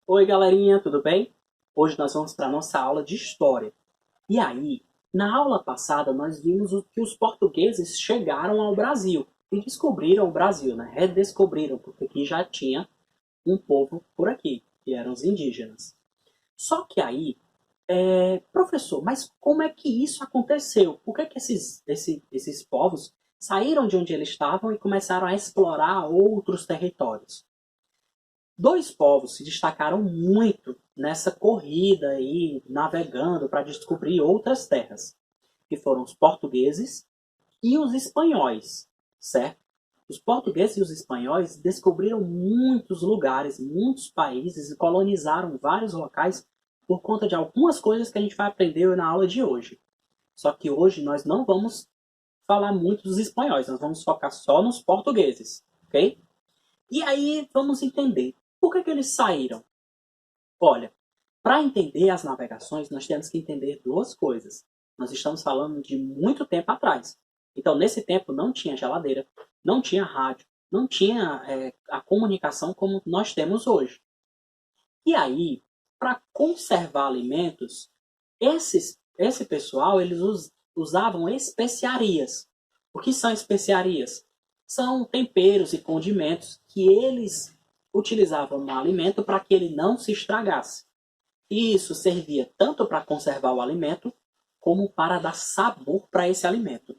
Oi galerinha, tudo bem? Hoje nós vamos para a nossa aula de História. E aí, na aula passada nós vimos que os portugueses chegaram ao Brasil e descobriram o Brasil, né? Redescobriram, porque aqui já tinha um povo por aqui, que eram os indígenas. Só que aí, professor, mas como é que isso aconteceu? Por que esses povos saíram de onde eles estavam e começaram a explorar outros territórios? Dois povos se destacaram muito nessa corrida aí, navegando para descobrir outras terras, que foram os portugueses e os espanhóis, certo? Os portugueses e os espanhóis descobriram muitos lugares, muitos países e colonizaram vários locais por conta de algumas coisas que a gente vai aprender na aula de hoje. Só que hoje nós não vamos falar muito dos espanhóis, nós vamos focar só nos portugueses, ok? E aí vamos entender por que eles saíram. Olha, para entender as navegações, nós temos que entender duas coisas. Nós estamos falando de muito tempo atrás. Então, nesse tempo, não tinha geladeira, não tinha rádio, não tinha a comunicação como nós temos hoje. E aí, para conservar alimentos, esse pessoal eles usavam especiarias. O que são especiarias? São temperos e condimentos que eles utilizavam no alimento para que ele não se estragasse. E isso servia tanto para conservar o alimento, como para dar sabor para esse alimento.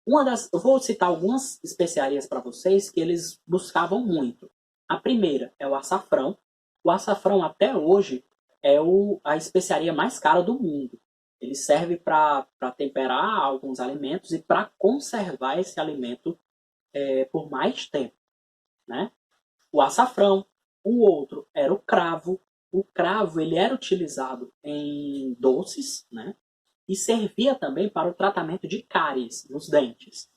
Eu vou citar algumas especiarias para vocês que eles buscavam muito. A primeira é o açafrão. O açafrão até hoje é a especiaria mais cara do mundo. Ele serve para temperar alguns alimentos e para conservar esse alimento por mais tempo, né? O açafrão. O outro era o cravo. O cravo ele era utilizado em doces, né? E servia também para o tratamento de cáries nos dentes.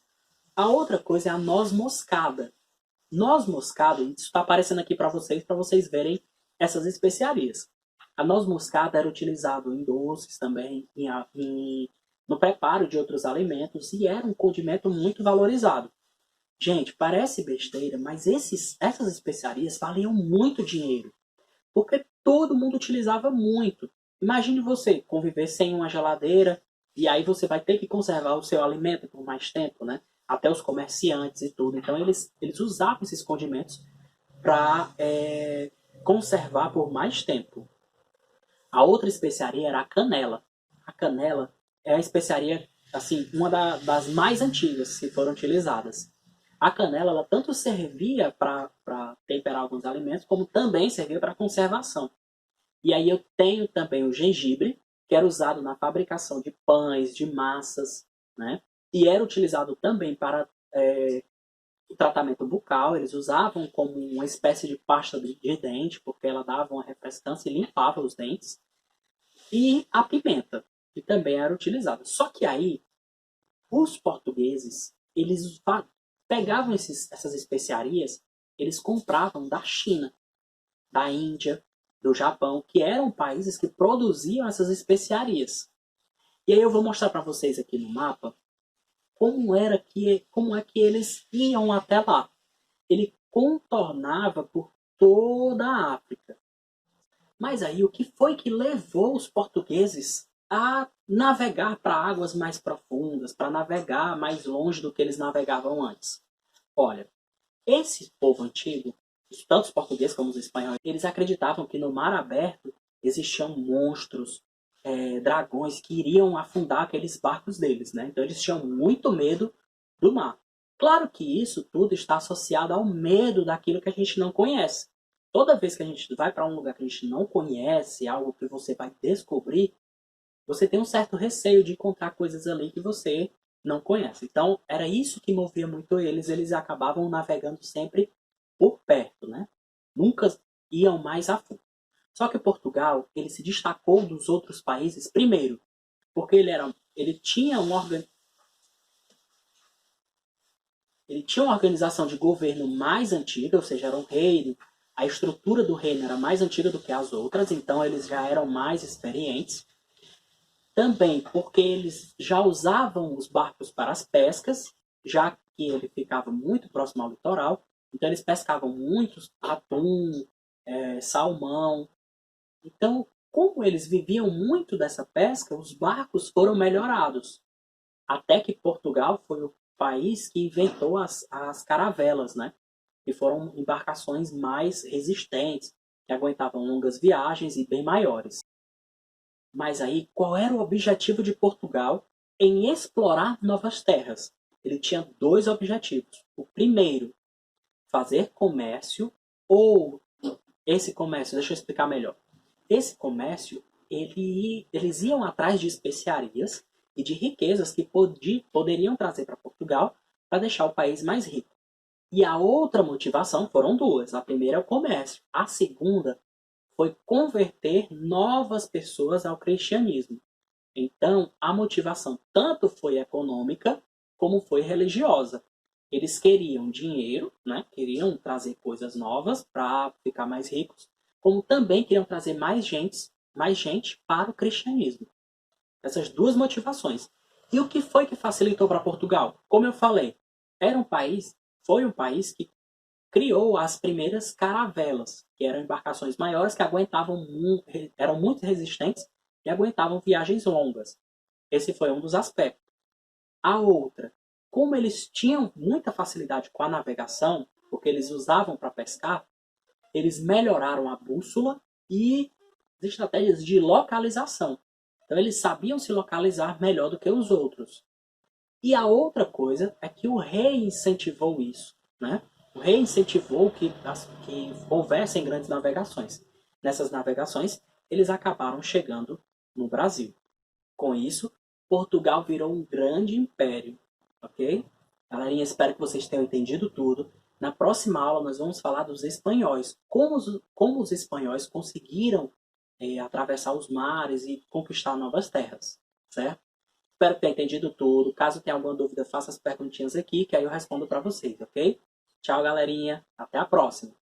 A outra coisa é a noz moscada. Noz moscada, isso está aparecendo aqui para vocês verem essas especiarias. A noz moscada era utilizada em doces também, no preparo de outros alimentos e era um condimento muito valorizado. Gente, parece besteira, mas essas especiarias valiam muito dinheiro, porque todo mundo utilizava muito. Imagine você conviver sem uma geladeira e aí você vai ter que conservar o seu alimento por mais tempo, né? Até os comerciantes e tudo. Então eles usavam esses condimentos para conservar por mais tempo. A outra especiaria era a canela. A canela é a especiaria, assim, uma das mais antigas que foram utilizadas. A canela ela tanto servia para temperar alguns alimentos, como também servia para conservação. E aí eu tenho também o gengibre, que era usado na fabricação de pães, de massas, né? E era utilizado também para o tratamento bucal. Eles usavam como uma espécie de pasta de dente, porque ela dava uma refrescância e limpava os dentes. E a pimenta, que também era utilizada. Só que aí, os portugueses, eles pegavam essas especiarias, eles compravam da China, da Índia, do Japão, que eram países que produziam essas especiarias. E aí eu vou mostrar para vocês aqui no mapa como é que eles iam até lá. Ele contornava por toda a África. Mas aí o que foi que levou os portugueses a navegar para águas mais profundas, para navegar mais longe do que eles navegavam antes? Olha, esse povo antigo, tanto os portugueses como os espanhóis, eles acreditavam que no mar aberto existiam monstros, dragões que iriam afundar aqueles barcos deles, né? Então eles tinham muito medo do mar. Claro que isso tudo está associado ao medo daquilo que a gente não conhece. Toda vez que a gente vai para um lugar que a gente não conhece, algo que você vai descobrir, você tem um certo receio de encontrar coisas ali que você não conhece. Então, era isso que movia muito eles. Eles acabavam navegando sempre por perto, né? Nunca iam mais a fundo. Só que Portugal, ele se destacou dos outros países, primeiro, porque ele tinha uma organização de governo mais antiga, ou seja, era um reino. A estrutura do reino era mais antiga do que as outras, então eles já eram mais experientes. Também porque eles já usavam os barcos para as pescas, já que ele ficava muito próximo ao litoral, então eles pescavam muitos atum, salmão. Então, como eles viviam muito dessa pesca, os barcos foram melhorados. Até que Portugal foi o país que inventou as caravelas, né? Que foram embarcações mais resistentes, que aguentavam longas viagens e bem maiores. Mas aí, qual era o objetivo de Portugal em explorar novas terras? Ele tinha dois objetivos. O primeiro, fazer comércio, ou esse comércio, deixa eu explicar melhor. Esse comércio, eles iam atrás de especiarias e de riquezas que poderiam trazer para Portugal para deixar o país mais rico. E a outra motivação foram duas. A primeira é o comércio. A segunda foi converter novas pessoas ao cristianismo. Então, a motivação tanto foi econômica como foi religiosa. Eles queriam dinheiro, né? Queriam trazer coisas novas para ficar mais ricos, como também queriam trazer mais gente para o cristianismo. Essas duas motivações. E o que foi que facilitou para Portugal? Como eu falei, foi um país que criou as primeiras caravelas, que eram embarcações maiores que eram muito resistentes e aguentavam viagens longas. Esse foi um dos aspectos. A outra, como eles tinham muita facilidade com a navegação, porque eles usavam para pescar, eles melhoraram a bússola e as estratégias de localização. Então eles sabiam se localizar melhor do que os outros. E a outra coisa é que o rei incentivou isso, né? O rei incentivou que houvessem grandes navegações. Nessas navegações, eles acabaram chegando no Brasil. Com isso, Portugal virou um grande império, ok? Galerinha, espero que vocês tenham entendido tudo. Na próxima aula, nós vamos falar dos espanhóis. Como os espanhóis conseguiram atravessar os mares e conquistar novas terras, certo? Espero que tenha entendido tudo. Caso tenha alguma dúvida, faça as perguntinhas aqui, que aí eu respondo para vocês, ok? Tchau, galerinha. Até a próxima.